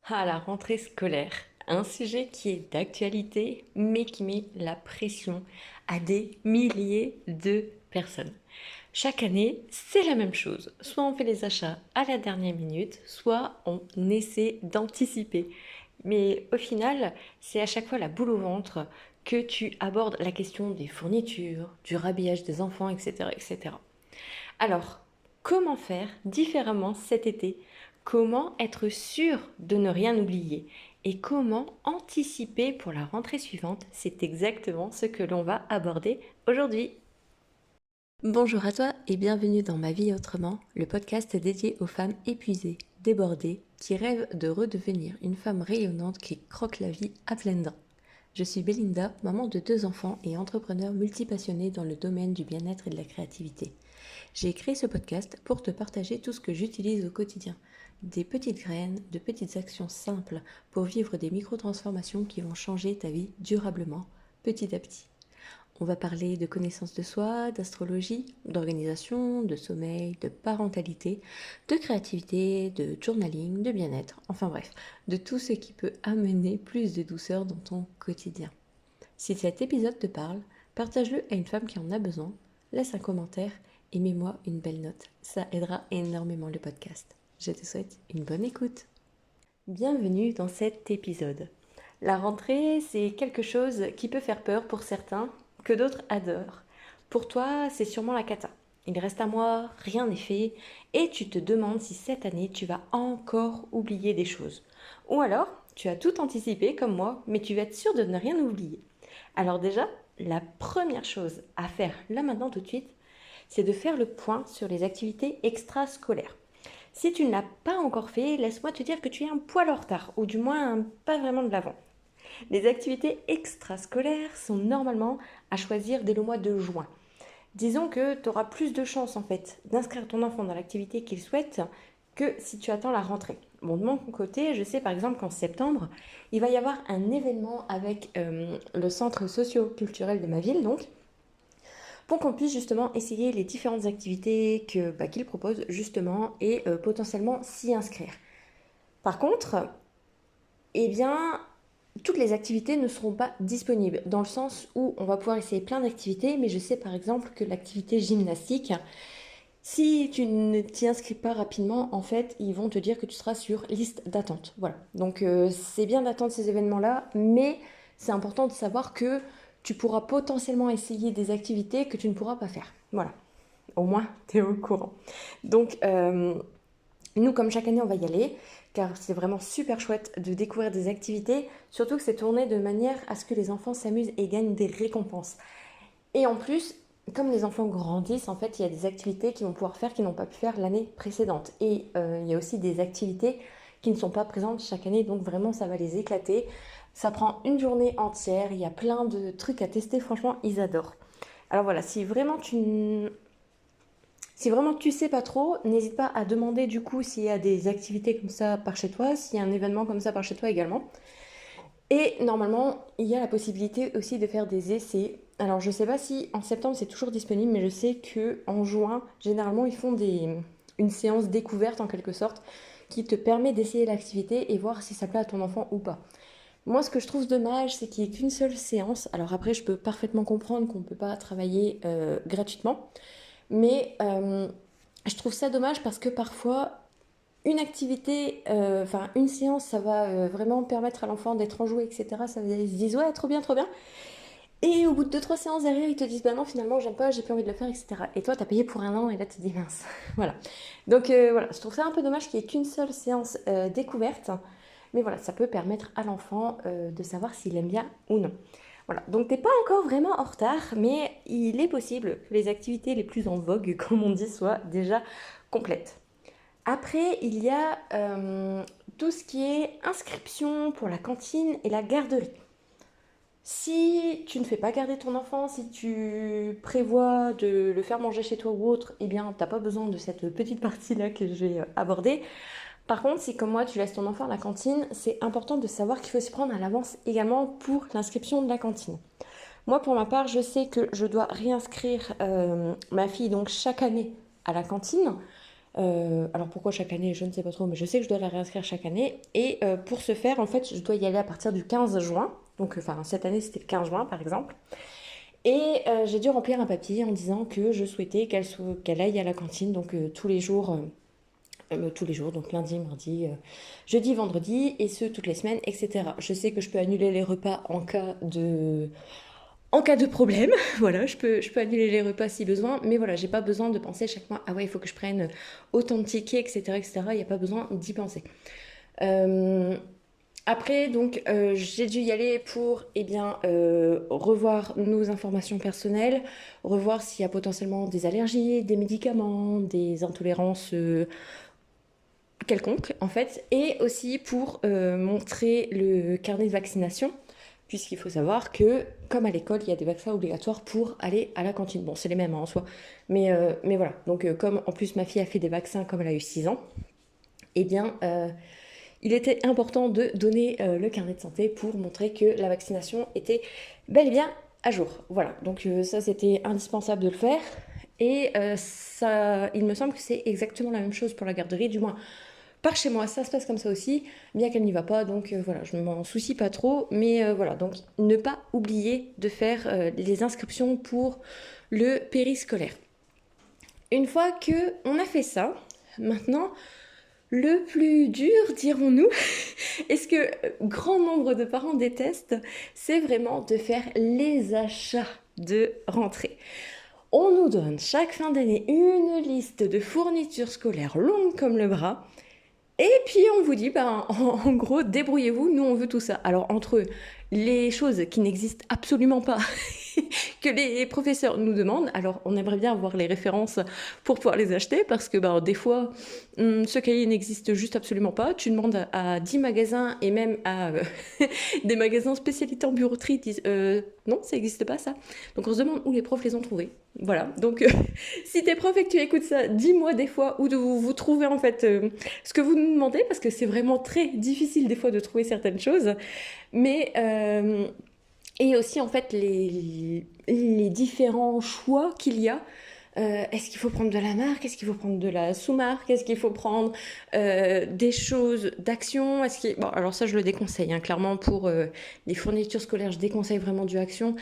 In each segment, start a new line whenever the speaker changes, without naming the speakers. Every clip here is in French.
Ah, la rentrée scolaire, un sujet qui est d'actualité, mais qui met la pression à des milliers de personnes. Chaque année, c'est la même chose. Soit on fait les achats à la dernière minute, soit on essaie d'anticiper. Mais au final, c'est à chaque fois la boule au ventre que tu abordes la question des fournitures, du rhabillage des enfants, etc., etc. Alors, comment faire différemment cet été? Comment être sûr de ne rien oublier? Et comment anticiper pour la rentrée suivante? C'est exactement ce que l'on va aborder aujourd'hui. Bonjour à toi et bienvenue dans Ma vie autrement, le podcast dédié aux femmes épuisées, débordées, qui rêvent de redevenir une femme rayonnante qui croque la vie à pleines dents. Je suis Belinda, maman de 2 enfants et entrepreneur multipassionnée dans le domaine du bien-être et de la créativité. J'ai créé ce podcast pour te partager tout ce que j'utilise au quotidien. Des petites graines, de petites actions simples pour vivre des micro-transformations qui vont changer ta vie durablement, petit à petit. On va parler de connaissance de soi, d'astrologie, d'organisation, de sommeil, de parentalité, de créativité, de journaling, de bien-être, enfin bref, de tout ce qui peut amener plus de douceur dans ton quotidien. Si cet épisode te parle, partage-le à une femme qui en a besoin, laisse un commentaire et mets-moi une belle note. Ça aidera énormément le podcast. Je te souhaite une bonne écoute. Bienvenue dans cet épisode. La rentrée, c'est quelque chose qui peut faire peur pour certains, que d'autres adorent. Pour toi, c'est sûrement la cata. Il reste un mois, rien n'est fait, et tu te demandes si cette année tu vas encore oublier des choses. Ou alors, tu as tout anticipé comme moi, mais tu vas être sûr de ne rien oublier. Alors déjà, la première chose à faire là maintenant tout de suite, c'est de faire le point sur les activités extrascolaires. Si tu ne l'as pas encore fait, laisse-moi te dire que tu es un poil en retard, ou du moins pas vraiment de l'avant. Les activités extrascolaires sont normalement à choisir dès le mois de juin. Disons que tu auras plus de chances en fait d'inscrire ton enfant dans l'activité qu'il souhaite que si tu attends la rentrée. Bon, de mon côté, je sais par exemple qu'en septembre, il va y avoir un événement avec le centre socio-culturel de ma ville, donc, pour qu'on puisse justement essayer les différentes activités qu'il propose justement et potentiellement s'y inscrire. Par contre, eh bien, toutes les activités ne seront pas disponibles, dans le sens où on va pouvoir essayer plein d'activités, mais je sais par exemple que l'activité gymnastique, si tu ne t'y inscris pas rapidement, en fait, ils vont te dire que tu seras sur liste d'attente. Voilà. Donc c'est bien d'attendre ces événements-là, mais c'est important de savoir que tu pourras potentiellement essayer des activités que tu ne pourras pas faire. Voilà. Au moins, tu es au courant. Donc, nous, comme chaque année, on va y aller, car c'est vraiment super chouette de découvrir des activités, surtout que c'est tourné de manière à ce que les enfants s'amusent et gagnent des récompenses. Et en plus, comme les enfants grandissent, en fait, il y a des activités qu'ils vont pouvoir faire qu'ils n'ont pas pu faire l'année précédente. Et il y a aussi des activités qui ne sont pas présentes chaque année, donc vraiment, ça va les éclater. Ça prend une journée entière, il y a plein de trucs à tester, franchement, ils adorent. Alors voilà, si vraiment tu sais pas trop, n'hésite pas à demander du coup s'il y a des activités comme ça par chez toi, s'il y a un événement comme ça par chez toi également. Et normalement, il y a la possibilité aussi de faire des essais. Alors je sais pas si en septembre c'est toujours disponible, mais je sais que en juin, généralement ils font une séance découverte en quelque sorte qui te permet d'essayer l'activité et voir si ça plaît à ton enfant ou pas. Moi, ce que je trouve dommage, c'est qu'il n'y ait qu'une seule séance. Alors après, je peux parfaitement comprendre qu'on ne peut pas travailler gratuitement, mais je trouve ça dommage parce que parfois, une activité, enfin une séance, ça va vraiment permettre à l'enfant d'être enjoué, etc. Ils se disent ouais, trop bien, trop bien. Et au bout de 2 3 séances derrière, ils te disent bah non, finalement, j'aime pas, j'ai plus envie de le faire, etc. Et toi, t'as payé pour un an et là, tu te dis mince. Voilà. Donc voilà, je trouve ça un peu dommage qu'il n'y ait qu'une seule séance découverte. Mais voilà, ça peut permettre à l'enfant de savoir s'il aime bien ou non. Voilà, donc t'es pas encore vraiment en retard, mais il est possible que les activités les plus en vogue, comme on dit, soient déjà complètes. Après, il y a tout ce qui est inscription pour la cantine et la garderie. Si tu ne fais pas garder ton enfant, si tu prévois de le faire manger chez toi ou autre, eh bien, t'as pas besoin de cette petite partie-là que je vais aborder. Par contre, si comme moi tu laisses ton enfant à la cantine, c'est important de savoir qu'il faut s'y prendre à l'avance également pour l'inscription de la cantine. Moi, pour ma part, je sais que je dois réinscrire ma fille donc chaque année à la cantine. Alors pourquoi chaque année, je ne sais pas trop, mais je sais que je dois la réinscrire chaque année. Et pour ce faire, en fait, je dois y aller à partir du 15 juin. Donc, enfin, cette année, c'était le 15 juin, par exemple. Et j'ai dû remplir un papier en disant que je souhaitais qu'elle aille à la cantine, donc tous les jours, donc lundi, mardi, jeudi, vendredi, et ce, toutes les semaines, etc. Je sais que je peux annuler les repas en cas de problème. Voilà, je peux annuler les repas si besoin, mais voilà, j'ai pas besoin de penser chaque mois, ah ouais, il faut que je prenne autant de tickets, etc., etc. Il n'y a pas besoin d'y penser. Euh, Après, donc, j'ai dû y aller pour, eh bien, revoir nos informations personnelles, revoir s'il y a potentiellement des allergies, des médicaments, des intolérances quelconques, en fait, et aussi pour montrer le carnet de vaccination, puisqu'il faut savoir que, comme à l'école, il y a des vaccins obligatoires pour aller à la cantine. Bon, c'est les mêmes hein, en soi, mais voilà. Donc, comme en plus ma fille a fait des vaccins comme elle a eu 6 ans, eh bien, il était important de donner le carnet de santé pour montrer que la vaccination était bel et bien à jour. Voilà, donc ça c'était indispensable de le faire. Et ça, il me semble que c'est exactement la même chose pour la garderie, du moins par chez moi, ça se passe comme ça aussi, bien qu'elle n'y va pas, donc voilà, je ne m'en soucie pas trop, mais voilà, donc ne pas oublier de faire les inscriptions pour le périscolaire. Une fois que on a fait ça, maintenant, le plus dur, dirons-nous, et ce que grand nombre de parents détestent, c'est vraiment de faire les achats de rentrée. On nous donne chaque fin d'année une liste de fournitures scolaires longue comme le bras. Et puis on vous dit, ben, en gros, débrouillez-vous, nous on veut tout ça. Alors entre les choses qui n'existent absolument pas, que les professeurs nous demandent, alors on aimerait bien avoir les références pour pouvoir les acheter, parce que ben, des fois, ce cahier n'existe juste absolument pas. Tu demandes à 10 magasins et même à des magasins spécialisés en bureauterie, disent non, ça n'existe pas ça. Donc on se demande où les profs les ont trouvés. Voilà, donc si t'es prof et que tu écoutes ça, dis-moi des fois où vous trouvez en fait ce que vous nous demandez, parce que c'est vraiment très difficile des fois de trouver certaines choses. Mais et aussi en fait les différents choix qu'il y a. Est-ce qu'il faut prendre de la marque? Est-ce qu'il faut prendre de la sous-marque? Est-ce qu'il faut prendre des choses d'action? Bon, alors ça, je le déconseille, hein, clairement, pour les fournitures scolaires, je déconseille vraiment du action.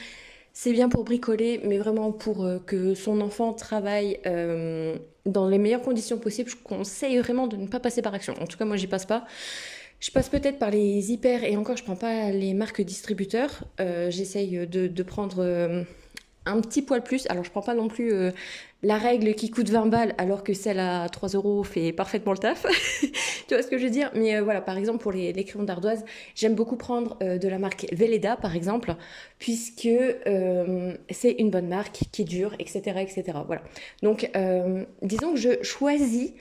C'est bien pour bricoler, mais vraiment pour que son enfant travaille dans les meilleures conditions possibles, je conseille vraiment de ne pas passer par action. En tout cas, moi, j'y passe pas. Je passe peut-être par les hyper, et encore, je prends pas les marques distributeurs. J'essaye de prendre un petit poil plus. Alors, je prends pas non plus la règle qui coûte 20 balles, alors que celle à 3 euros fait parfaitement le taf. Tu vois ce que je veux dire? Mais voilà, par exemple, pour les crayons d'ardoise, j'aime beaucoup prendre de la marque Velleda, par exemple, puisque c'est une bonne marque qui dure, etc., etc. Voilà. Donc, disons que je choisis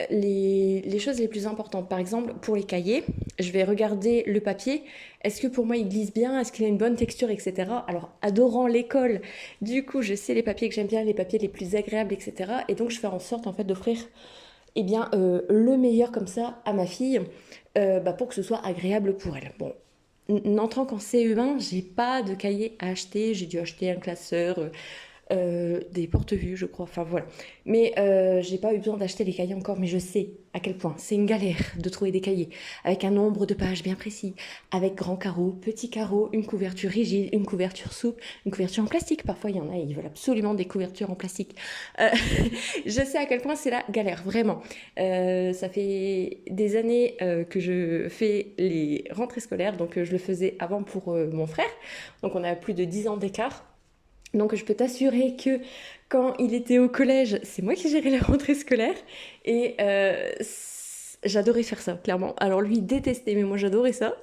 les choses les plus importantes. Par exemple, pour les cahiers, je vais regarder le papier. Est-ce que pour moi il glisse bien? Est-ce qu'il a une bonne texture, etc. Alors, adorant l'école, du coup, je sais les papiers que j'aime bien, les papiers les plus agréables, etc. Et donc, je fais en sorte en fait d'offrir eh bien, le meilleur comme ça à ma fille pour que ce soit agréable pour elle. Bon, n'entrant qu'en CE1, j'ai pas de cahier à acheter. J'ai dû acheter un classeur, des porte-vues, je crois. Enfin voilà. Mais j'ai pas eu besoin d'acheter les cahiers encore, mais je sais à quel point c'est une galère de trouver des cahiers avec un nombre de pages bien précis, avec grands carreaux, petits carreaux, une couverture rigide, une couverture souple, une couverture en plastique. Parfois, il y en a, ils veulent absolument des couvertures en plastique. Euh, je sais à quel point c'est la galère, vraiment. Ça fait des années que je fais les rentrées scolaires, donc je le faisais avant pour mon frère. Donc on a plus de 10 ans d'écart. Donc je peux t'assurer que quand il était au collège, c'est moi qui gérais les rentrées scolaires et j'adorais faire ça, clairement. Alors lui il détestait, mais moi j'adorais ça.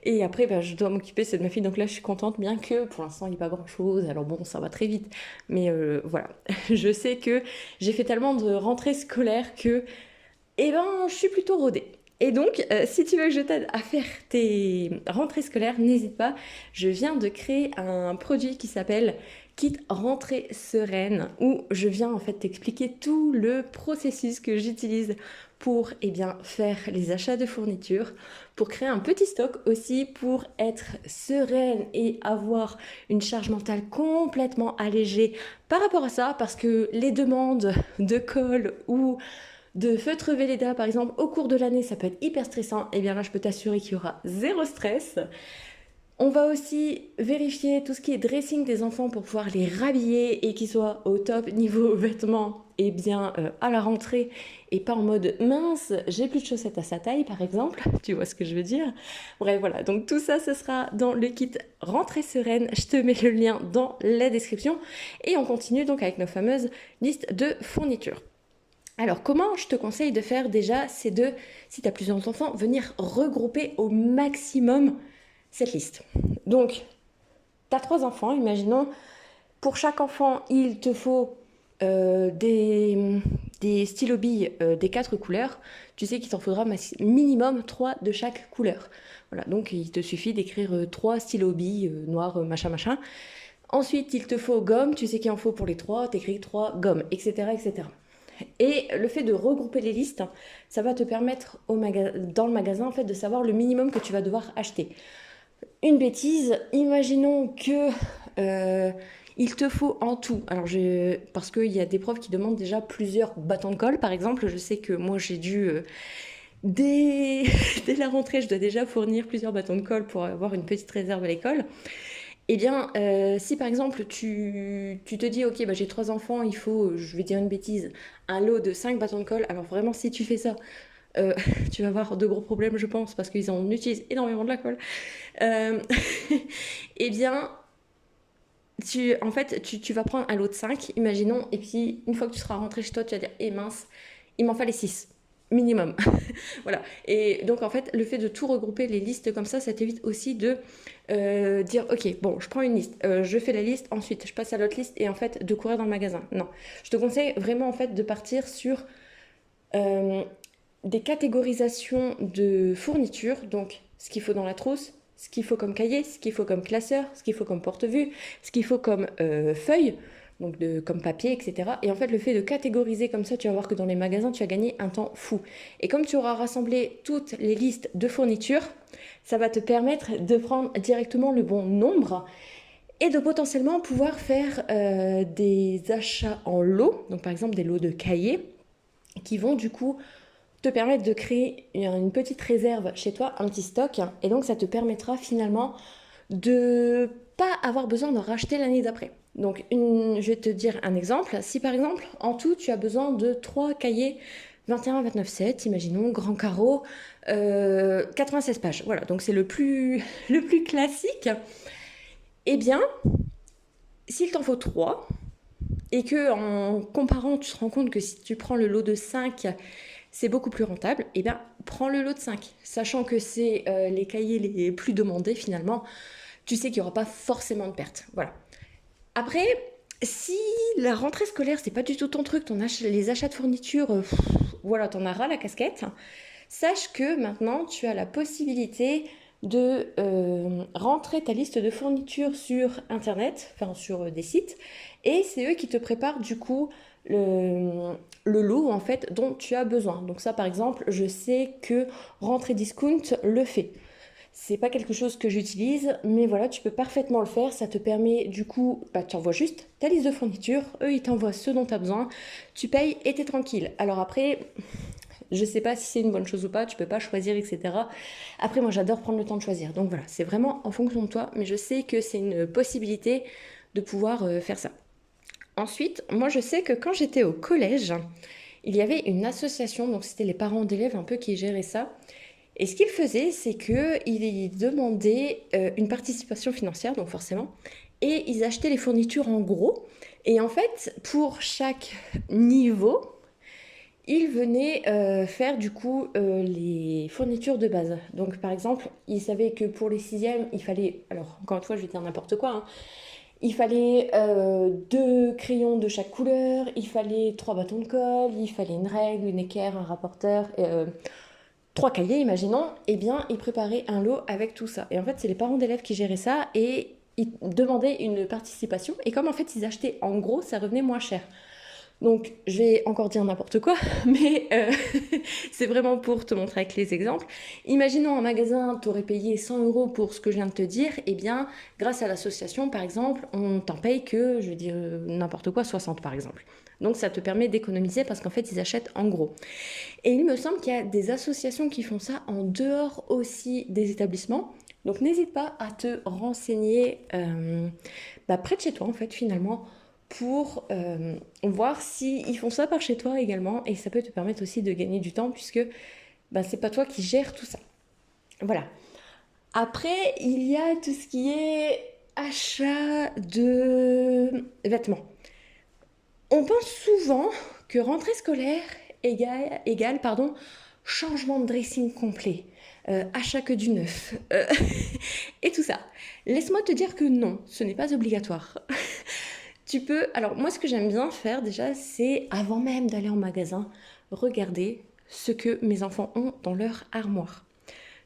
Et après, ben, je dois m'occuper, c'est de ma fille, donc là je suis contente, bien que pour l'instant il n'y a pas grand-chose, alors bon, ça va très vite. Mais voilà, je sais que j'ai fait tellement de rentrées scolaires que, eh ben, je suis plutôt rodée. Et donc, si tu veux que je t'aide à faire tes rentrées scolaires, n'hésite pas. Je viens de créer un produit qui s'appelle kit rentrée sereine où je viens en fait t'expliquer tout le processus que j'utilise pour faire les achats de fournitures, pour créer un petit stock aussi, pour être sereine et avoir une charge mentale complètement allégée par rapport à ça, parce que les demandes de colle ou de feutre Velleda par exemple au cours de l'année, ça peut être hyper stressant. Et bien là, je peux t'assurer qu'il y aura zéro stress. On va aussi vérifier tout ce qui est dressing des enfants pour pouvoir les rhabiller et qu'ils soient au top niveau vêtements et bien à la rentrée et pas en mode mince, j'ai plus de chaussettes à sa taille par exemple, tu vois ce que je veux dire. Bref voilà, donc tout ça ce sera dans le kit rentrée sereine, je te mets le lien dans la description et on continue donc avec nos fameuses listes de fournitures. Alors, comment je te conseille de faire déjà, c'est de, si tu as plusieurs enfants, venir regrouper au maximum cette liste. Donc, tu as 3 enfants, imaginons. Pour chaque enfant, il te faut des stylos billes des 4 couleurs. Tu sais qu'il t'en faudra minimum 3 de chaque couleur. Voilà, donc il te suffit d'écrire 3 stylos billes noirs, machin, machin. Ensuite, il te faut gomme. Tu sais qu'il en faut pour les 3. Tu écris 3 gommes, etc., etc. Et le fait de regrouper les listes, ça va te permettre dans le magasin en fait, de savoir le minimum que tu vas devoir acheter. Une bêtise, imaginons que il te faut en tout, parce qu'il y a des profs qui demandent déjà plusieurs bâtons de colle par exemple, je sais que moi j'ai dû, dès la rentrée, je dois déjà fournir plusieurs bâtons de colle pour avoir une petite réserve à l'école. Eh bien, si par exemple tu te dis, ok, j'ai 3 enfants, il faut, je vais dire une bêtise, un lot de 5 bâtons de colle, alors vraiment si tu fais ça, tu vas avoir de gros problèmes je pense, parce qu'ils en utilisent énormément de la colle. Eh bien, tu vas prendre un lot de 5, imaginons, et puis une fois que tu seras rentré chez toi, tu vas dire, mince, il m'en fallait 6. Minimum. Voilà. Et donc en fait, le fait de tout regrouper les listes comme ça t'évite aussi de dire ok, bon, je prends une liste, je fais la liste, ensuite je passe à l'autre liste et en fait de courir dans le magasin. Non. Je te conseille vraiment en fait de partir sur des catégorisations de fournitures, donc ce qu'il faut dans la trousse, ce qu'il faut comme cahier, ce qu'il faut comme classeur, ce qu'il faut comme porte-vue, ce qu'il faut comme feuille, donc comme papier, etc. Et en fait, le fait de catégoriser comme ça, tu vas voir que dans les magasins, tu vas gagner un temps fou. Et comme tu auras rassemblé toutes les listes de fournitures, ça va te permettre de prendre directement le bon nombre et de potentiellement pouvoir faire des achats en lots, donc par exemple des lots de cahiers, qui vont du coup te permettre de créer une petite réserve chez toi, un petit stock, et donc ça te permettra finalement de pas avoir besoin de racheter l'année d'après. Donc je vais te dire un exemple. Si par exemple en tout tu as besoin de 3 cahiers 21, 29, 7, imaginons grand carreau, 96 pages. Voilà, donc c'est le plus classique. Eh bien, s'il t'en faut 3, et que en comparant tu te rends compte que si tu prends le lot de 5, c'est beaucoup plus rentable, eh bien prends le lot de 5, sachant que c'est les cahiers les plus demandés finalement, tu sais qu'il n'y aura pas forcément de perte. Voilà. Après, si la rentrée scolaire c'est pas du tout ton truc, les achats de fournitures, voilà, t'en as ras la casquette, sache que maintenant tu as la possibilité de rentrer ta liste de fournitures sur internet, enfin sur des sites, et c'est eux qui te préparent du coup le lot en fait dont tu as besoin. Donc ça par exemple, je sais que Rentrée Discount le fait. C'est pas quelque chose que j'utilise, mais voilà, tu peux parfaitement le faire. Ça te permet du coup, tu envoies juste ta liste de fournitures, eux ils t'envoient ce dont tu as besoin, tu payes et t'es tranquille. Alors après, je sais pas si c'est une bonne chose ou pas, tu peux pas choisir, etc. Après, moi j'adore prendre le temps de choisir. Donc voilà, c'est vraiment en fonction de toi, mais je sais que c'est une possibilité de pouvoir faire ça. Ensuite, moi je sais que quand j'étais au collège, il y avait une association, donc c'était les parents d'élèves un peu qui géraient ça. Et ce qu'ils faisaient, c'est qu'ils demandaient une participation financière, donc forcément, et ils achetaient les fournitures en gros. Et en fait, pour chaque niveau, ils venaient faire du coup les fournitures de base. Donc par exemple, ils savaient que pour les 6e, il fallait, alors encore une fois, je vais dire n'importe quoi, hein, il fallait 2 crayons de chaque couleur, il fallait 3 bâtons de colle, il fallait une règle, une équerre, un rapporteur, 3 cahiers, imaginons. Eh bien, ils préparaient un lot avec tout ça. Et en fait, c'est les parents d'élèves qui géraient ça et ils demandaient une participation. Et comme en fait ils achetaient en gros, ça revenait moins cher. Donc, je vais encore dire n'importe quoi, mais c'est vraiment pour te montrer avec les exemples. Imaginons un magasin, tu aurais payé 100 euros pour ce que je viens de te dire, et bien, grâce à l'association, par exemple, on t'en paye que, je vais dire n'importe quoi, 60 par exemple. Donc, ça te permet d'économiser parce qu'en fait, ils achètent en gros. Et il me semble qu'il y a des associations qui font ça en dehors aussi des établissements. Donc, n'hésite pas à te renseigner près de chez toi, en fait, finalement pour voir s'ils font ça par chez toi également et ça peut te permettre aussi de gagner du temps puisque c'est pas toi qui gères tout ça. Voilà. Après, il y a tout ce qui est achat de vêtements. On pense souvent que rentrée scolaire égale changement de dressing complet, achat que du neuf et tout ça. Laisse-moi te dire que non, ce n'est pas obligatoire. Tu peux... Alors moi ce que j'aime bien faire déjà, c'est avant même d'aller en magasin, regarder ce que mes enfants ont dans leur armoire.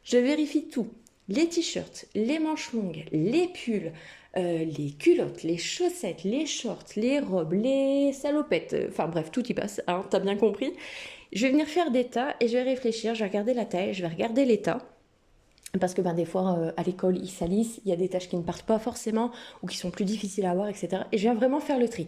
Je vérifie tout. Les t-shirts, les manches longues, les pulls, les culottes, les chaussettes, les shorts, les robes, les salopettes, enfin bref, tout y passe, hein, t'as bien compris. Je vais venir faire des tas et je vais réfléchir, je vais regarder la taille, je vais regarder l'état. Parce que des fois, à l'école, ils salissent, il y a des tâches qui ne partent pas forcément ou qui sont plus difficiles à avoir, etc. Et je viens vraiment faire le tri.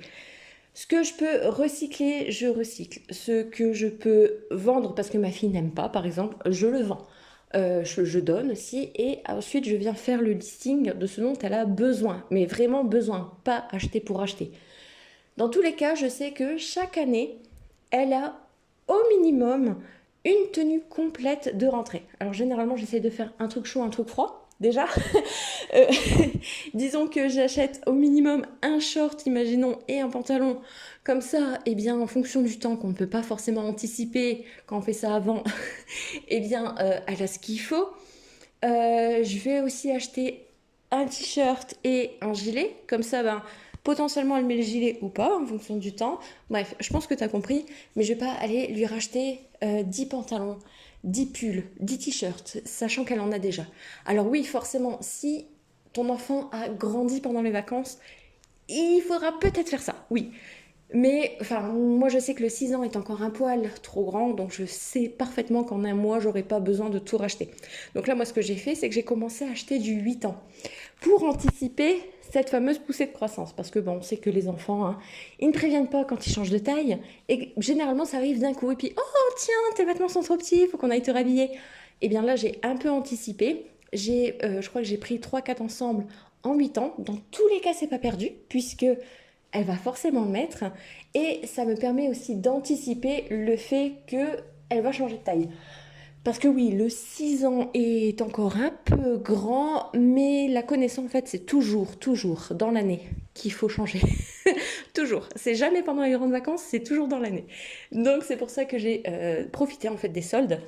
Ce que je peux recycler, je recycle. Ce que je peux vendre parce que ma fille n'aime pas, par exemple, je le vends. Je donne aussi. Et ensuite, je viens faire le listing de ce dont elle a besoin. Mais vraiment besoin, pas acheter pour acheter. Dans tous les cas, je sais que chaque année, elle a au minimum une tenue complète de rentrée. Alors généralement, j'essaie de faire un truc chaud, un truc froid, déjà. Euh, disons que j'achète au minimum un short, imaginons, et un pantalon. Comme ça, eh bien, en fonction du temps qu'on ne peut pas forcément anticiper quand on fait ça avant, eh bien, elle a ce qu'il faut. Je vais aussi acheter un t-shirt et un gilet. Comme ça, potentiellement, elle met le gilet ou pas, en fonction du temps. Bref, je pense que tu as compris. Mais je vais pas aller lui racheter 10 pantalons, 10 pulls, 10 t-shirts, sachant qu'elle en a déjà. Alors oui, forcément, si ton enfant a grandi pendant les vacances, il faudra peut-être faire ça, oui. Mais moi je sais que le 6 ans est encore un poil trop grand, donc je sais parfaitement qu'en un mois, j'aurai pas besoin de tout racheter. Donc là, moi, ce que j'ai fait, c'est que j'ai commencé à acheter du 8 ans pour anticiper cette fameuse poussée de croissance. Parce que on sait que les enfants, hein, ils ne préviennent pas quand ils changent de taille. Et généralement, ça arrive d'un coup. Et puis, oh tiens, tes vêtements sont trop petits, il faut qu'on aille te rhabiller. Et bien là, j'ai un peu anticipé. Je crois que j'ai pris 3-4 ensembles en 8 ans. Dans tous les cas, c'est pas perdu, puisque elle va forcément le mettre. Et ça me permet aussi d'anticiper le fait qu'elle va changer de taille. Parce que oui, le 6 ans est encore un peu grand, mais la connaissance, en fait, c'est toujours dans l'année qu'il faut changer. Toujours. C'est jamais pendant les grandes vacances, c'est toujours dans l'année. Donc c'est pour ça que j'ai profité en fait des soldes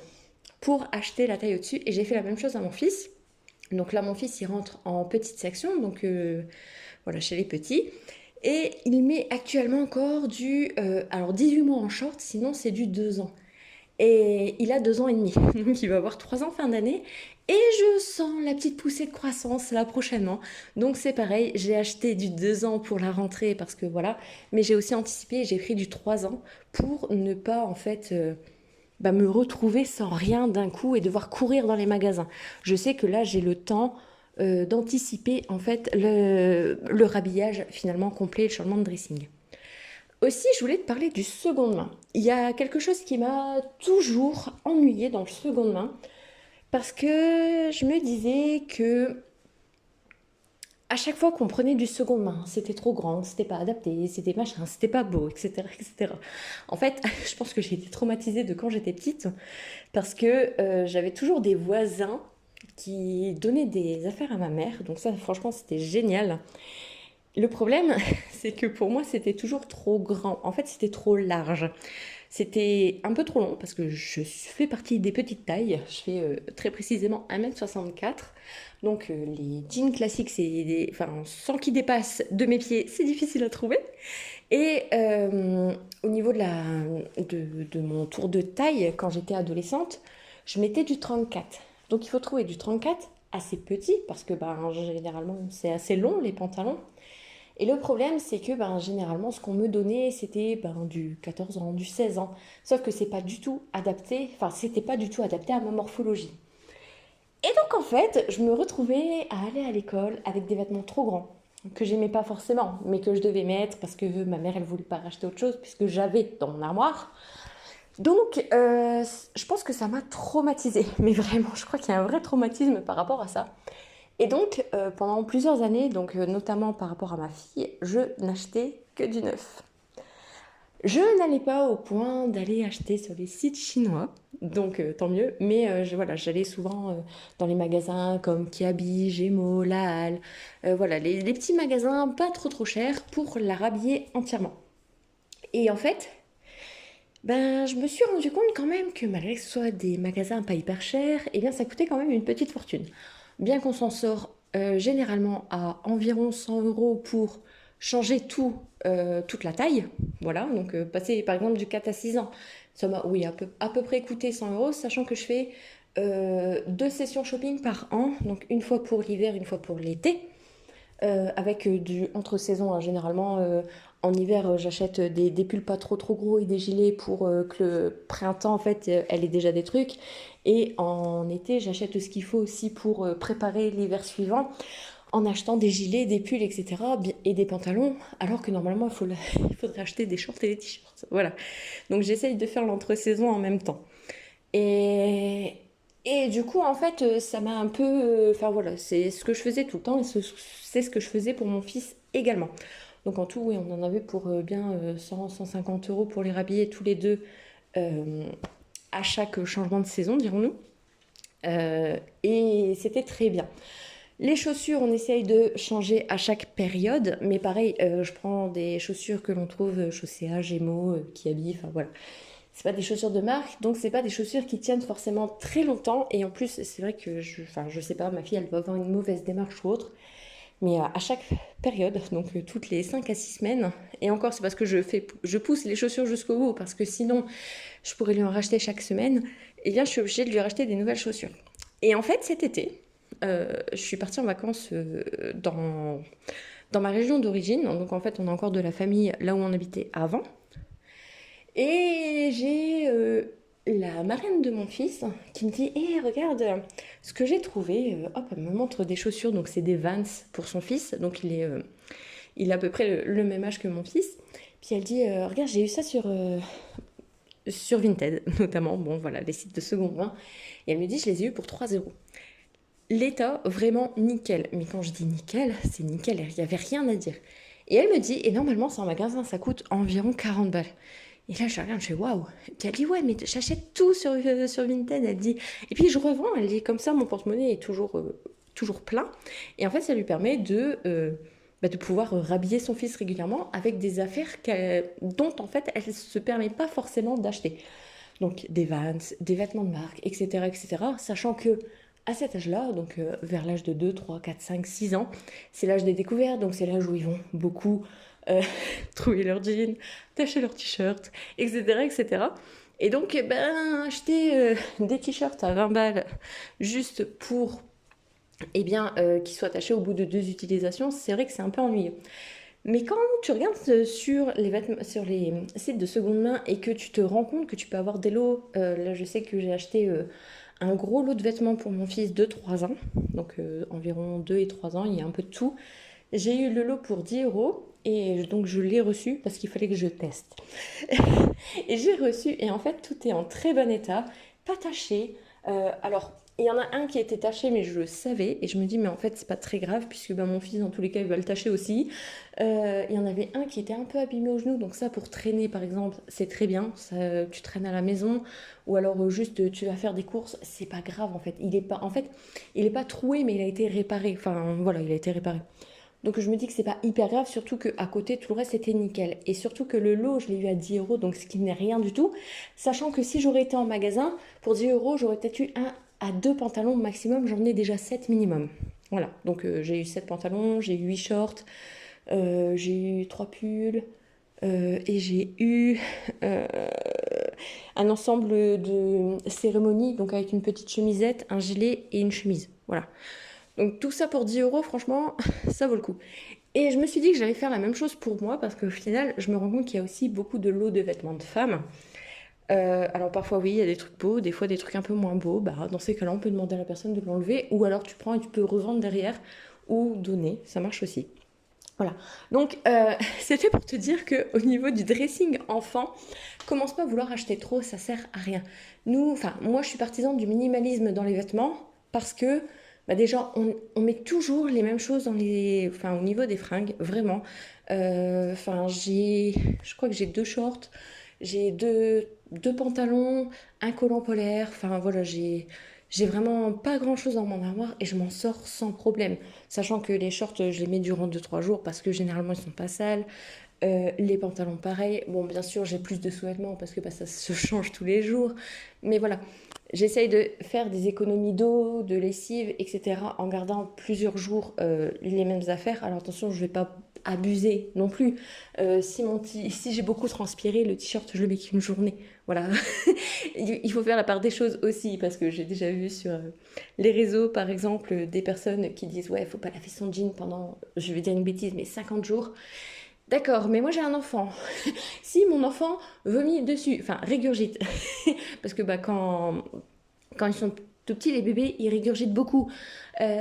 pour acheter la taille au-dessus. Et j'ai fait la même chose à mon fils. Donc là, mon fils, il rentre en petite section, donc voilà, chez les petits. Et il met actuellement encore alors 18 mois en short, sinon c'est du 2 ans. Et il a 2 ans et demi, donc il va avoir 3 ans fin d'année. Et je sens la petite poussée de croissance là prochainement. Donc c'est pareil, j'ai acheté du 2 ans pour la rentrée parce que voilà. Mais j'ai aussi anticipé et j'ai pris du 3 ans pour ne pas en fait me retrouver sans rien d'un coup et devoir courir dans les magasins. Je sais que là j'ai le temps d'anticiper en fait le rhabillage finalement complet, le changement de dressing. Aussi, je voulais te parler du seconde main. Il y a quelque chose qui m'a toujours ennuyée dans le seconde main parce que je me disais que à chaque fois qu'on prenait du seconde main, c'était trop grand, c'était pas adapté, c'était machin, c'était pas beau, etc., etc. En fait, je pense que j'ai été traumatisée de quand j'étais petite parce que j'avais toujours des voisins qui donnaient des affaires à ma mère. Donc ça, franchement, c'était génial. Le problème, c'est que pour moi, c'était toujours trop grand. En fait, c'était trop large. C'était un peu trop long parce que je fais partie des petites tailles. Je fais très précisément 1m64. Donc les jeans classiques, sans qu'ils dépassent de mes pieds, c'est difficile à trouver. Et au niveau de mon tour de taille, quand j'étais adolescente, je mettais du 34. Donc il faut trouver du 34 assez petit parce que généralement c'est assez long les pantalons. Et le problème, c'est que généralement, ce qu'on me donnait, c'était du 14 ans, du 16 ans. Sauf que c'est pas du tout adapté, enfin, c'était pas du tout adapté à ma morphologie. Et donc, en fait, je me retrouvais à aller à l'école avec des vêtements trop grands, que j'aimais pas forcément, mais que je devais mettre parce que ma mère, elle voulait pas racheter autre chose, puisque j'avais dans mon armoire. Donc, je pense que ça m'a traumatisée. Mais vraiment, je crois qu'il y a un vrai traumatisme par rapport à ça. Et donc, pendant plusieurs années, donc notamment par rapport à ma fille, je n'achetais que du neuf. Je n'allais pas au point d'aller acheter sur les sites chinois, donc tant mieux, mais voilà, j'allais souvent dans les magasins comme Kiabi, Gémeaux, La Halle, voilà, les petits magasins pas trop trop chers pour la rhabiller entièrement. Et en fait, je me suis rendu compte quand même que malgré que ce soit des magasins pas hyper chers, eh bien ça coûtait quand même une petite fortune. Bien qu'on s'en sort généralement à environ 100 euros pour changer tout, toute la taille, voilà, donc passer par exemple du 4 à 6 ans, ça m'a, oui, à peu près coûté 100 euros, sachant que je fais 2 sessions shopping par an, donc une fois pour l'hiver, une fois pour l'été avec du entre-saison, hein. Généralement, en hiver, j'achète des pulls pas trop trop gros et des gilets pour que le printemps, en fait, elle ait déjà des trucs. Et en été, j'achète ce qu'il faut aussi pour préparer l'hiver suivant en achetant des gilets, des pulls, etc. et des pantalons, alors que normalement, il faudrait acheter des shorts et des t-shirts. Voilà. Donc j'essaye de faire l'entre-saison en même temps. Et, et du coup, en fait, ça m'a un peu... Enfin voilà, c'est ce que je faisais tout le temps et c'est ce que je faisais pour mon fils également. Donc en tout, oui, on en avait pour bien 100, 150 euros pour les rhabiller tous les deux euh, à chaque changement de saison, dirons-nous. Et c'était très bien. Les chaussures, on essaye de changer à chaque période, mais pareil, je prends des chaussures que l'on trouve Chaussea, Gémeaux, Kiabi, enfin voilà. C'est pas des chaussures de marque, donc c'est pas des chaussures qui tiennent forcément très longtemps. Et en plus, c'est vrai que je sais pas, ma fille, elle va avoir une mauvaise démarche ou autre. Mais à chaque période, donc toutes les 5 à 6 semaines, et encore c'est parce que je pousse les chaussures jusqu'au bout, parce que sinon je pourrais lui en racheter chaque semaine, et bien je suis obligée de lui racheter des nouvelles chaussures. Et en fait cet été, je suis partie en vacances dans ma région d'origine, donc en fait on a encore de la famille là où on habitait avant, et j'ai la marraine de mon fils qui me dit: hé, regarde ce que j'ai trouvé. Hop, elle me montre des chaussures, donc c'est des Vans pour son fils, donc il a à peu près le même âge que mon fils. Puis elle dit: regarde, j'ai eu ça sur Vinted, notamment, bon voilà, les sites de seconde main. Et elle me dit: je les ai eu pour 3 euros. L'état, vraiment nickel. Mais quand je dis nickel, c'est nickel, il n'y avait rien à dire. Et elle me dit: et normalement, c'est en magasin, ça coûte environ 40 balles. Et là, je regarde, je fais waouh. Puis elle dit: ouais, mais j'achète tout sur Vinted. Elle dit, et puis je revends. Elle dit, comme ça, mon porte-monnaie est toujours plein. Et en fait, ça lui permet de pouvoir rhabiller son fils régulièrement avec des affaires dont en fait elle ne se permet pas forcément d'acheter. Donc des Vans, des vêtements de marque, etc., etc. Sachant que à cet âge-là, donc vers l'âge de 2, 3, 4, 5, 6 ans, c'est l'âge des découvertes, donc c'est l'âge où ils vont beaucoup euh, trouver leurs jeans, tacher leurs t-shirts, etc., etc. Et donc, acheter des t-shirts à 20 balles juste pour qu'ils soient tachés au bout de 2 utilisations, c'est vrai que c'est un peu ennuyeux. Mais quand tu regardes sur les sites de seconde main et que tu te rends compte que tu peux avoir des lots, là je sais que j'ai acheté un gros lot de vêtements pour mon fils de 3 ans, donc environ 2 et 3 ans, il y a un peu de tout. J'ai eu le lot pour 10 euros et donc je l'ai reçu parce qu'il fallait que je teste. Et j'ai reçu et en fait tout est en très bon état, pas taché. Alors il y en a un qui a été taché mais je le savais et je me dis mais en fait c'est pas très grave puisque mon fils dans tous les cas il va le tacher aussi. Il y en avait un qui était un peu abîmé au genou, donc ça pour traîner par exemple c'est très bien, ça, tu traînes à la maison ou alors juste tu vas faire des courses, c'est pas grave en fait. Il est pas troué mais il a été réparé, enfin voilà il a été réparé. Donc je me dis que c'est pas hyper grave, surtout qu'à côté tout le reste était nickel. Et surtout que le lot je l'ai eu à 10 euros, donc ce qui n'est rien du tout. Sachant que si j'aurais été en magasin, pour 10 euros j'aurais peut-être eu un à deux pantalons maximum, j'en ai déjà 7 minimum. Voilà, donc j'ai eu 7 pantalons, j'ai eu 8 shorts, j'ai eu 3 pulls, et j'ai eu un ensemble de cérémonie, donc avec une petite chemisette, un gilet et une chemise. Voilà. Donc tout ça pour 10 euros, franchement, ça vaut le coup. Et je me suis dit que j'allais faire la même chose pour moi parce qu'au final, je me rends compte qu'il y a aussi beaucoup de lots de vêtements de femmes. Alors parfois oui, il y a des trucs beaux, des fois des trucs un peu moins beaux. Bah, dans ces cas-là, on peut demander à la personne de l'enlever ou alors tu prends et tu peux revendre derrière ou donner, ça marche aussi. Voilà. Donc c'était pour te dire que au niveau du dressing enfant, commence pas à vouloir acheter trop, ça sert à rien. Moi je suis partisane du minimalisme dans les vêtements parce que bah, déjà on met toujours les mêmes choses au niveau des fringues, vraiment. Je crois que j'ai deux shorts, j'ai deux pantalons, un collant polaire. Enfin voilà, j'ai vraiment pas grand chose dans mon armoire et je m'en sors sans problème. Sachant que les shorts, je les mets durant 2 3 jours parce que généralement ils sont pas sales. Les pantalons pareil. Bon, bien sûr, j'ai plus de sous-vêtements parce que bah, ça se change tous les jours. Mais voilà, j'essaye de faire des économies d'eau, de lessive, etc. en gardant plusieurs jours les mêmes affaires. Alors attention, je vais pas abuser non plus. Si j'ai beaucoup transpiré, le t-shirt, je le mets qu'une journée. Voilà. Il faut faire la part des choses aussi parce que j'ai déjà vu sur les réseaux, par exemple, des personnes qui disent ouais, faut pas laver son jean pendant, je vais dire une bêtise, mais 50 jours. D'accord, mais moi j'ai un enfant. Si mon enfant vomit dessus, enfin régurgite, parce que bah, quand ils sont tout petits, les bébés, ils régurgitent beaucoup.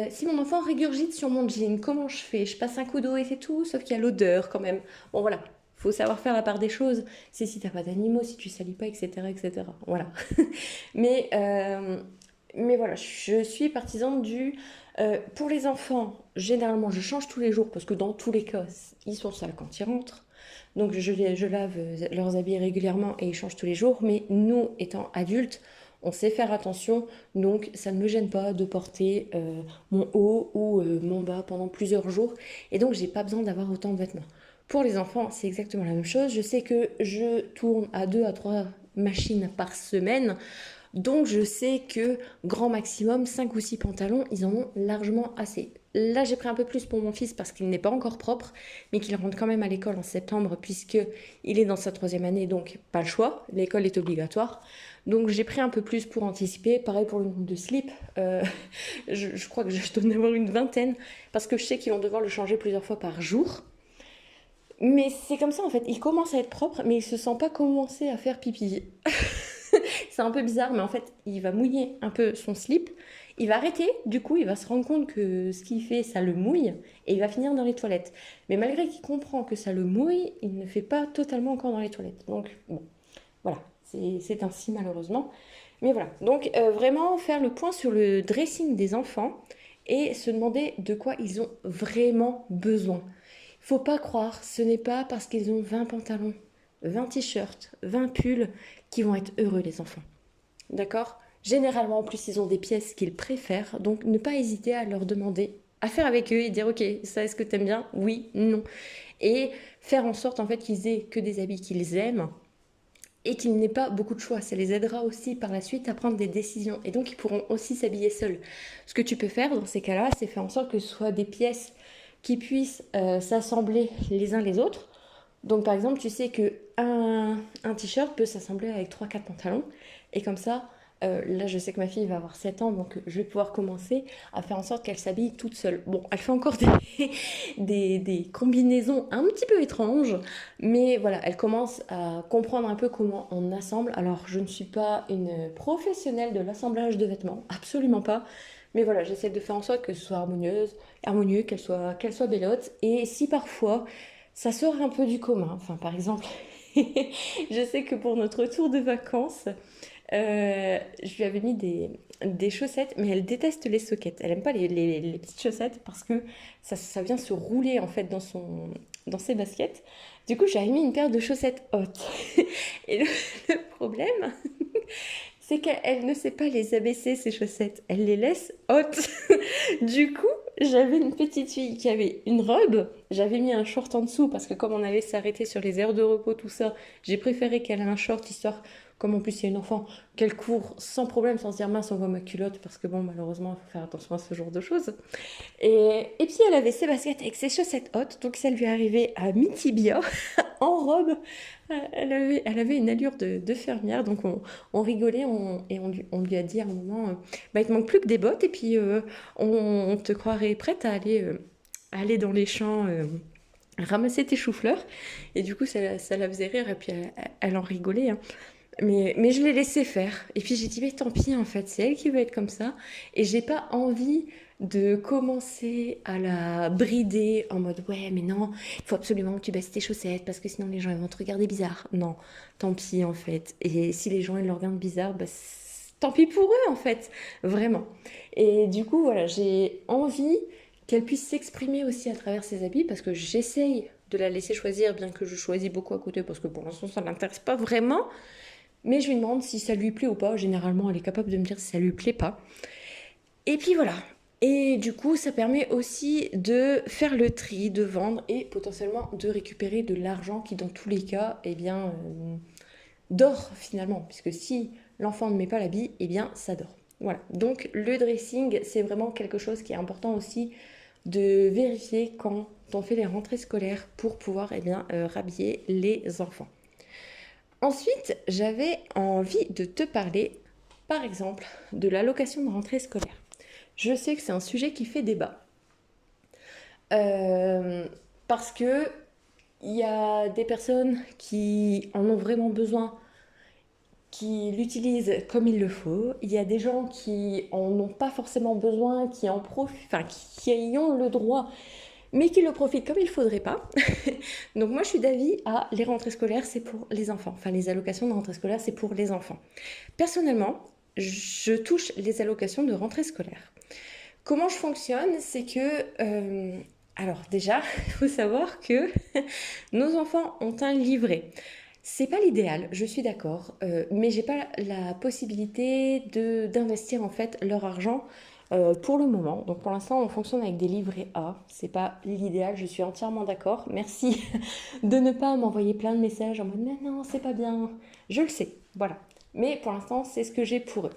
Si mon enfant régurgite sur mon jean, comment je fais? Je passe un coup d'eau et c'est tout, sauf qu'il y a l'odeur quand même. Bon voilà, faut savoir faire la part des choses. C'est si t'as pas d'animaux, si tu salis pas, etc., etc. Voilà. Mais, euh, mais voilà, je suis partisane pour les enfants, généralement, je change tous les jours parce que dans tous les cas, ils sont sales quand ils rentrent. Donc je lave leurs habits régulièrement et ils changent tous les jours. Mais nous, étant adultes, on sait faire attention. Donc ça ne me gêne pas de porter mon haut ou mon bas pendant plusieurs jours. Et donc j'ai pas besoin d'avoir autant de vêtements. Pour les enfants, c'est exactement la même chose. Je sais que je tourne à 2 à 3 machines par semaine. Donc je sais que grand maximum 5 ou 6 pantalons, ils en ont largement assez. Là j'ai pris un peu plus pour mon fils parce qu'il n'est pas encore propre, mais qu'il rentre quand même à l'école en septembre puisque il est dans sa 3e année, donc pas le choix, l'école est obligatoire. Donc j'ai pris un peu plus pour anticiper. Pareil pour le nombre de slips, je crois que je dois en avoir une vingtaine parce que je sais qu'ils vont devoir le changer plusieurs fois par jour. Mais c'est comme ça en fait, il commence à être propre, mais il se sent pas commencer à faire pipi. C'est un peu bizarre, mais en fait, il va mouiller un peu son slip. Il va arrêter, du coup, il va se rendre compte que ce qu'il fait, ça le mouille, et il va finir dans les toilettes. Mais malgré qu'il comprend que ça le mouille, il ne fait pas totalement encore dans les toilettes. Donc, bon, voilà, c'est ainsi malheureusement. Mais voilà, donc vraiment faire le point sur le dressing des enfants et se demander de quoi ils ont vraiment besoin. Faut pas croire, ce n'est pas parce qu'ils ont 20 pantalons, 20 t-shirts, 20 pulls qui vont être heureux les enfants. D'accord? Généralement, en plus, ils ont des pièces qu'ils préfèrent, donc ne pas hésiter à leur demander, à faire avec eux et dire ok, ça est-ce que t'aimes bien? Oui, non. Et faire en sorte en fait qu'ils aient que des habits qu'ils aiment et qu'ils n'aient pas beaucoup de choix. Ça les aidera aussi par la suite à prendre des décisions et donc ils pourront aussi s'habiller seuls. Ce que tu peux faire dans ces cas-là, c'est faire en sorte que ce soit des pièces qui puissent s'assembler les uns les autres. Donc par exemple, tu sais que un t-shirt peut s'assembler avec 3 4 pantalons. Et comme ça, là je sais que ma fille va avoir 7 ans, donc je vais pouvoir commencer à faire en sorte qu'elle s'habille toute seule. Bon, elle fait encore des combinaisons un petit peu étranges, mais voilà, elle commence à comprendre un peu comment on assemble. Alors je ne suis pas une professionnelle de l'assemblage de vêtements, absolument pas. Mais voilà, j'essaie de faire en sorte que ce soit harmonieux, qu'elle soit bellotte. Et si parfois ça sort un peu du commun, enfin par exemple, je sais que pour notre retour de vacances, je lui avais mis des chaussettes, mais elle déteste les soquettes. Elle aime pas les petites chaussettes parce que ça vient se rouler en fait dans ses baskets. Du coup, j'avais mis une paire de chaussettes hautes. Et le problème, c'est qu'elle ne sait pas les abaisser, ces chaussettes. Elle les laisse hautes. Du coup, j'avais une petite fille qui avait une robe. J'avais mis un short en dessous parce que comme on allait s'arrêter sur les aires de repos, tout ça, j'ai préféré qu'elle ait un short histoire comme en plus il y a une enfant, qu'elle court sans problème, sans se dire mince, on voit ma culotte, parce que bon, malheureusement, il faut faire attention à ce genre de choses. Et puis elle avait ses baskets avec ses chaussettes hautes, donc ça lui arrivait à mi-tibia, en robe. Elle avait une allure de fermière, donc on rigolait on lui a dit à un moment, bah, il te manque plus que des bottes, et puis on te croirait prête à aller dans les champs ramasser tes choux-fleurs. Et du coup, ça la faisait rire, et puis elle en rigolait, hein. Mais je l'ai laissé faire. Et puis j'ai dit, mais tant pis, en fait, c'est elle qui veut être comme ça. Et j'ai pas envie de commencer à la brider en mode, ouais, mais non, il faut absolument que tu baisses tes chaussettes parce que sinon les gens ils vont te regarder bizarre. Non, tant pis, en fait. Et si les gens ils le regardent bizarre, bah, tant pis pour eux, en fait. Vraiment. Et du coup, voilà, j'ai envie qu'elle puisse s'exprimer aussi à travers ses habits parce que j'essaye de la laisser choisir, bien que je choisis beaucoup à côté parce que pour l'instant ça ne l'intéresse pas vraiment. Mais je lui demande si ça lui plaît ou pas. Généralement, elle est capable de me dire si ça lui plaît pas. Et puis voilà. Et du coup, ça permet aussi de faire le tri, de vendre et potentiellement de récupérer de l'argent qui, dans tous les cas, eh bien, dort finalement. Puisque si l'enfant ne met pas l'habit, eh bien, ça dort. Voilà. Donc, le dressing, c'est vraiment quelque chose qui est important aussi de vérifier quand on fait les rentrées scolaires pour pouvoir eh bien, rhabiller les enfants. Ensuite, j'avais envie de te parler, par exemple, de l'allocation de rentrée scolaire. Je sais que c'est un sujet qui fait débat. Euh, Parce que il y a des personnes qui en ont vraiment besoin, qui l'utilisent comme il le faut. Il y a des gens qui en ont pas forcément besoin, qui en profitent, enfin qui y ont le droit, mais qui le profitent comme il faudrait pas. Donc moi je suis d'avis à les rentrées scolaires c'est pour les enfants. Enfin les allocations de rentrée scolaire c'est pour les enfants. Personnellement, je touche les allocations de rentrée scolaire. Comment je fonctionne, c'est que alors déjà, il faut savoir que nos enfants ont un livret. C'est pas l'idéal, je suis d'accord, mais j'ai pas la possibilité d'investir en fait leur argent pour le moment. Donc pour l'instant, on fonctionne avec des livrets A. C'est pas l'idéal, je suis entièrement d'accord. Merci de ne pas m'envoyer plein de messages en mode mais non, c'est pas bien. Je le sais, voilà. Mais pour l'instant, c'est ce que j'ai pour eux.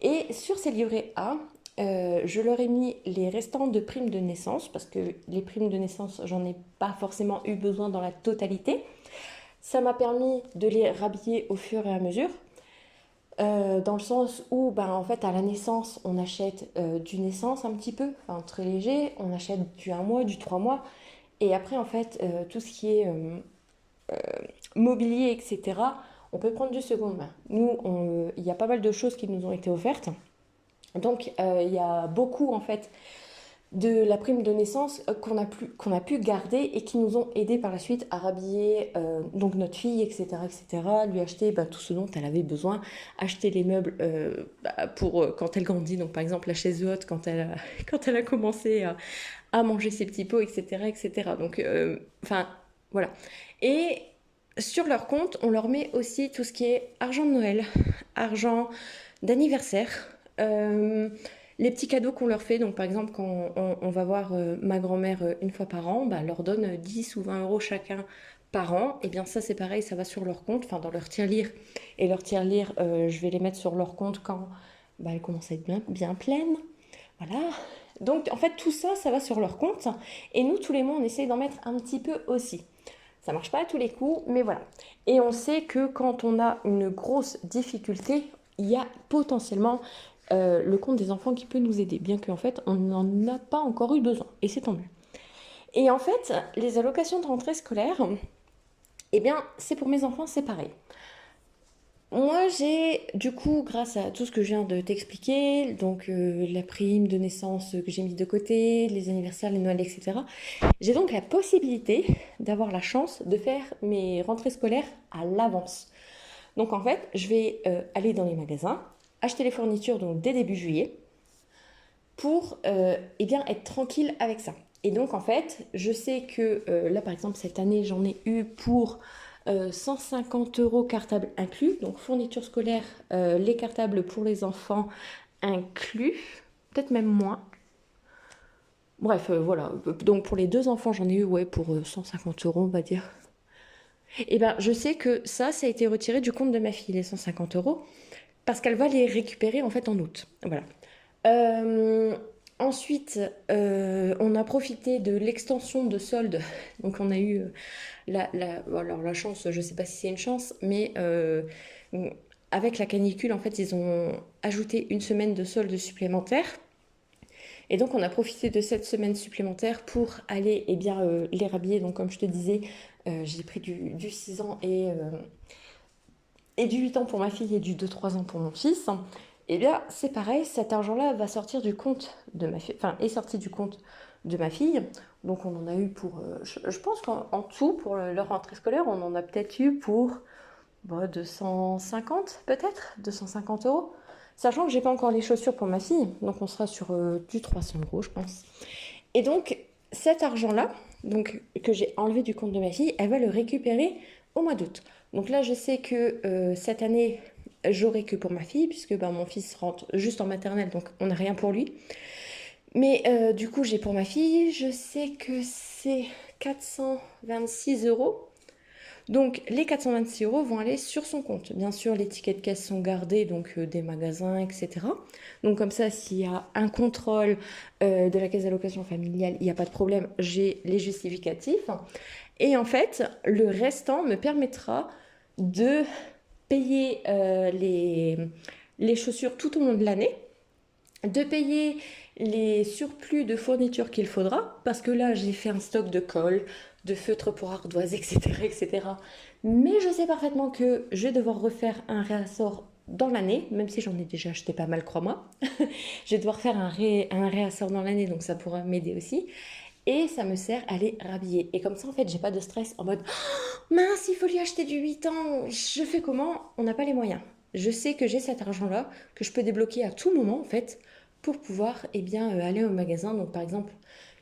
Et sur ces livrets A, je leur ai mis les restants de primes de naissance parce que les primes de naissance, j'en ai pas forcément eu besoin dans la totalité. Ça m'a permis de les rhabiller au fur et à mesure, dans le sens où, ben, en fait, à la naissance, on achète du naissance un petit peu, enfin très léger, on achète du 1 mois, du 3 mois, et après, en fait, tout ce qui est mobilier, etc., on peut prendre du seconde main. Nous, il y a pas mal de choses qui nous ont été offertes, donc il y a beaucoup, en fait, de la prime de naissance qu'on a pu garder et qui nous ont aidé par la suite à rhabiller donc notre fille, etc., lui acheter tout ce dont elle avait besoin, acheter les meubles pour quand elle grandit, donc par exemple la chaise haute quand elle a commencé à manger ses petits pots, etc. Donc, enfin, voilà. Et sur leur compte, on leur met aussi tout ce qui est argent de Noël, argent d'anniversaire, les petits cadeaux qu'on leur fait. Donc par exemple, quand on va voir ma grand-mère une fois par an, bah, elle leur donne 10 ou 20 euros chacun par an. Et bien ça c'est pareil, ça va sur leur compte, enfin dans leur tirelire. Et leur tirelire, je vais les mettre sur leur compte quand bah, elles commencent à être bien, bien pleines. Voilà. Donc en fait tout ça, ça va sur leur compte. Et nous tous les mois, on essaye d'en mettre un petit peu aussi. Ça marche pas à tous les coups, mais voilà. Et on sait que quand on a une grosse difficulté, il y a potentiellement le compte des enfants qui peut nous aider, bien qu'en fait on n'en a pas encore eu besoin, et c'est tant mieux. Et en fait, les allocations de rentrée scolaire, eh bien c'est pour mes enfants, c'est pareil. Moi j'ai du coup, grâce à tout ce que je viens de t'expliquer, donc la prime de naissance que j'ai mis de côté, les anniversaires, les Noëls, etc., j'ai donc la possibilité d'avoir la chance de faire mes rentrées scolaires à l'avance. Donc en fait, je vais aller dans les magasins, acheter les fournitures donc dès début juillet pour eh bien, être tranquille avec ça. Et donc en fait, je sais que là par exemple cette année j'en ai eu pour 150 euros cartable inclus, donc fourniture scolaire, les cartables pour les enfants inclus, peut-être même moins. Bref, voilà. Donc pour les deux enfants, j'en ai eu ouais, pour 150 euros, on va dire. Et ben, je sais que ça a été retiré du compte de ma fille, les 150 euros, parce qu'elle va les récupérer en fait en août. Voilà. Euh, Ensuite, on a profité de l'extension de soldes. Donc, on a eu alors la chance, je sais pas si c'est une chance, mais avec la canicule, en fait, ils ont ajouté une semaine de soldes supplémentaires. Et donc, on a profité de cette semaine supplémentaire pour aller les rhabiller. Donc, comme je te disais, j'ai pris du 6 ans et du 8 ans pour ma fille et du 2-3 ans pour mon fils. Eh bien, c'est pareil, cet argent-là va sortir du compte de ma fille, enfin, est sorti du compte de ma fille. Donc, on en a eu pour, je pense qu'en tout, pour leur rentrée scolaire, on en a peut-être eu pour 250, peut-être, 250 euros. Sachant que j'ai pas encore les chaussures pour ma fille, donc on sera sur du 300 euros, je pense. Et donc, cet argent-là, donc, que j'ai enlevé du compte de ma fille, elle va le récupérer au mois d'août. Donc là, je sais que cette année, j'aurai que pour ma fille, puisque mon fils rentre juste en maternelle, donc on n'a rien pour lui. Mais du coup, j'ai pour ma fille, je sais que c'est 426 euros. Donc les 426 euros vont aller sur son compte. Bien sûr, les tickets de caisse sont gardés, donc des magasins, etc. Donc comme ça, s'il y a un contrôle de la caisse d'allocation familiale, il n'y a pas de problème, j'ai les justificatifs. Et en fait, le restant me permettra de payer les chaussures tout au long de l'année, de payer les surplus de fournitures qu'il faudra, parce que là j'ai fait un stock de colle, de feutres pour ardoises, etc., etc. Mais je sais parfaitement que je vais devoir refaire un réassort dans l'année, même si j'en ai déjà acheté pas mal, crois-moi. Je vais devoir faire un réassort dans l'année, donc ça pourra m'aider aussi. Et ça me sert à les rhabiller. Et comme ça, en fait, j'ai pas de stress en mode mince, il faut lui acheter du 8 ans, je fais comment? On n'a pas les moyens. Je sais que j'ai cet argent-là, que je peux débloquer à tout moment, en fait, pour pouvoir aller au magasin. Donc, par exemple,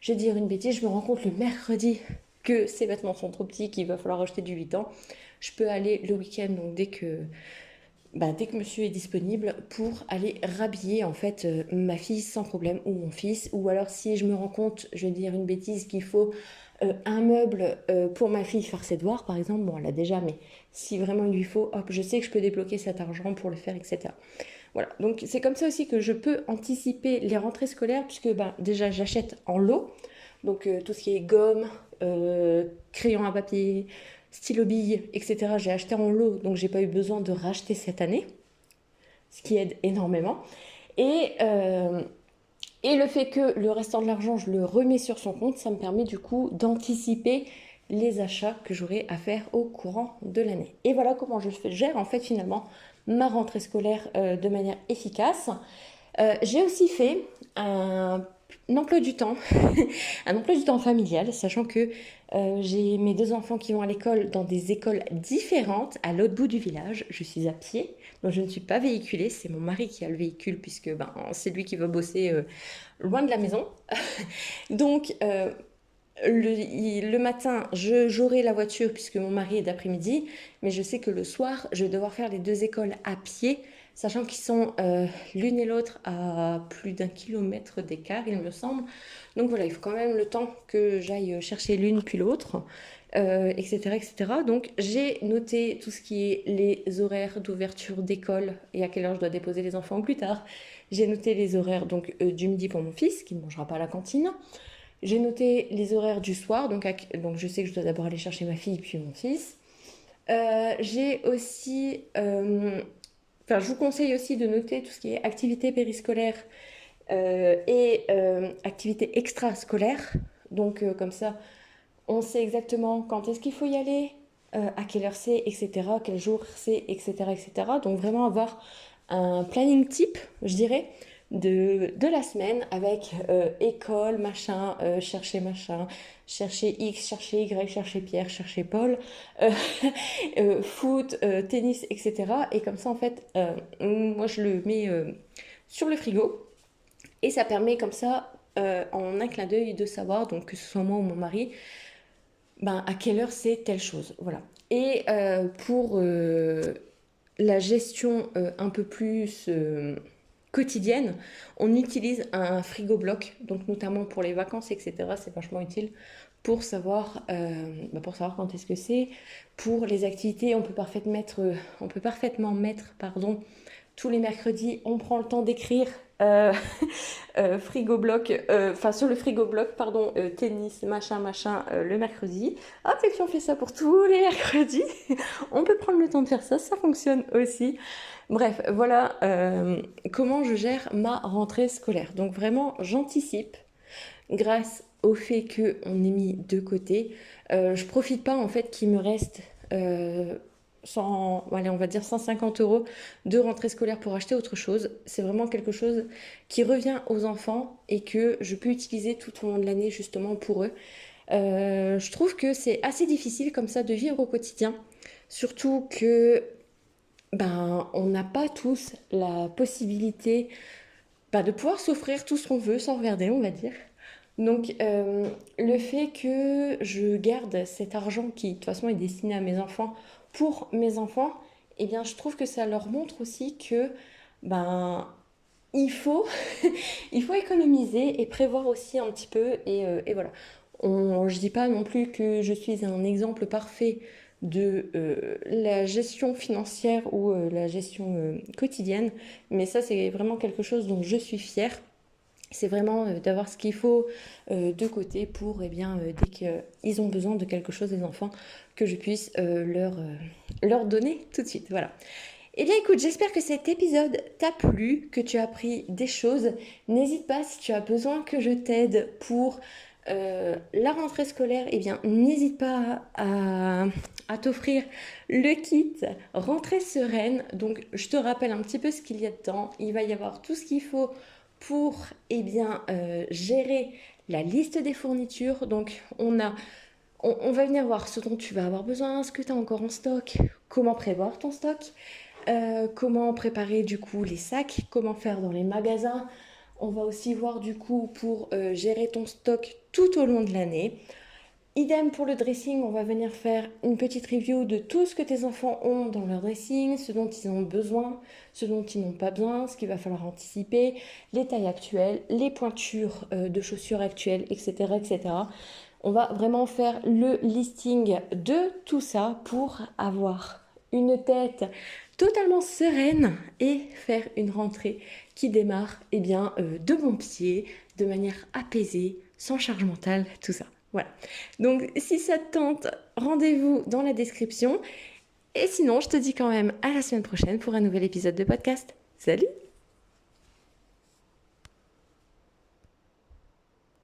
je vais dire une bêtise, je me rends compte le mercredi que ces vêtements sont trop petits, qu'il va falloir acheter du 8 ans. Je peux aller le week-end, donc dès que monsieur est disponible, pour aller rhabiller en fait ma fille sans problème, ou mon fils. Ou alors si je me rends compte, je vais dire une bêtise, qu'il faut un meuble pour ma fille faire ses devoirs par exemple, bon elle l'a déjà, mais si vraiment il lui faut, hop, je sais que je peux débloquer cet argent pour le faire, etc. Voilà, donc c'est comme ça aussi que je peux anticiper les rentrées scolaires, puisque déjà j'achète en lot, donc tout ce qui est gomme, crayon à papier, stylo bille, etc. J'ai acheté en lot, donc j'ai pas eu besoin de racheter cette année, ce qui aide énormément. Et, euh, et le fait que le restant de l'argent, je le remets sur son compte, ça me permet du coup d'anticiper les achats que j'aurai à faire au courant de l'année. Et voilà comment gère en fait finalement ma rentrée scolaire de manière efficace. J'ai aussi fait un emploi du temps, un emploi du temps familial, sachant que j'ai mes deux enfants qui vont à l'école dans des écoles différentes à l'autre bout du village. Je suis à pied, donc je ne suis pas véhiculée. C'est mon mari qui a le véhicule puisque c'est lui qui va bosser loin de la maison. Donc le matin, j'aurai la voiture puisque mon mari est d'après-midi, mais je sais que le soir, je vais devoir faire les deux écoles à pied, sachant qu'ils sont l'une et l'autre à plus d'1 kilomètre d'écart, il me semble. Donc voilà, il faut quand même le temps que j'aille chercher l'une puis l'autre, etc., etc. Donc j'ai noté tout ce qui est les horaires d'ouverture d'école et à quelle heure je dois déposer les enfants plus tard. J'ai noté les horaires du midi pour mon fils, qui ne mangera pas à la cantine. J'ai noté les horaires du soir, donc je sais que je dois d'abord aller chercher ma fille puis mon fils. J'ai aussi, je vous conseille aussi de noter tout ce qui est activité périscolaire et activité extrascolaire. Donc comme ça, on sait exactement quand est-ce qu'il faut y aller, à quelle heure c'est, etc., quel jour c'est, etc., etc. Donc vraiment avoir un planning type, je dirais, de la semaine avec école, machin, chercher X, chercher Y, chercher Pierre, chercher Paul, euh, foot, tennis, etc. Et comme ça, en fait, moi, je le mets sur le frigo et ça permet comme ça, en un clin d'œil, de savoir, donc que ce soit moi ou mon mari, à quelle heure c'est telle chose. Voilà. Et pour la gestion un peu plus quotidienne, on utilise un frigo bloc, donc notamment pour les vacances, etc. C'est vachement utile pour savoir quand est-ce que c'est. Pour les activités, on peut parfaitement mettre, tous les mercredis, on prend le temps d'écrire frigo bloc, sur le frigo bloc, tennis, machin, le mercredi. Hop, et puis on fait ça pour tous les mercredis. On peut prendre le temps de faire ça, ça fonctionne aussi. Bref, voilà comment je gère ma rentrée scolaire. Donc vraiment, j'anticipe grâce au fait qu'on ait mis de côté. Je profite pas en fait qu'il me reste on va dire 150 euros de rentrée scolaire pour acheter autre chose. C'est vraiment quelque chose qui revient aux enfants et que je peux utiliser tout au long de l'année justement pour eux. Je trouve que c'est assez difficile comme ça de vivre au quotidien, surtout que on n'a pas tous la possibilité de pouvoir s'offrir tout ce qu'on veut sans regarder, on va dire. Donc le fait que je garde cet argent qui de toute façon est destiné à mes enfants pour mes enfants, eh bien je trouve que ça leur montre aussi que il faut, il faut économiser et prévoir aussi un petit peu et voilà. Je dis pas non plus que je suis un exemple parfait de la gestion financière ou la gestion quotidienne, mais ça c'est vraiment quelque chose dont je suis fière. C'est vraiment d'avoir ce qu'il faut de côté pour, dès qu'ils ont besoin de quelque chose, les enfants, que je puisse leur donner tout de suite. Voilà. Eh bien écoute, j'espère que cet épisode t'a plu, que tu as appris des choses. N'hésite pas si tu as besoin que je t'aide pour la rentrée scolaire, n'hésite pas à t'offrir le kit rentrée sereine. Donc je te rappelle un petit peu ce qu'il y a dedans. Il va y avoir tout ce qu'il faut pour gérer la liste des fournitures. Donc on va venir voir ce dont tu vas avoir besoin, ce que tu as encore en stock, comment prévoir ton stock, comment préparer du coup les sacs, comment faire dans les magasins. On va aussi voir du coup pour gérer ton stock tout au long de l'année. Idem pour le dressing, on va venir faire une petite review de tout ce que tes enfants ont dans leur dressing, ce dont ils ont besoin, ce dont ils n'ont pas besoin, ce qu'il va falloir anticiper, les tailles actuelles, les pointures de chaussures actuelles, etc., etc. On va vraiment faire le listing de tout ça pour avoir une tête totalement sereine et faire une rentrée qui démarre de bon pied, de manière apaisée, sans charge mentale, tout ça. Voilà. Donc si ça te tente, rendez-vous dans la description. Et sinon, je te dis quand même à la semaine prochaine pour un nouvel épisode de podcast. Salut!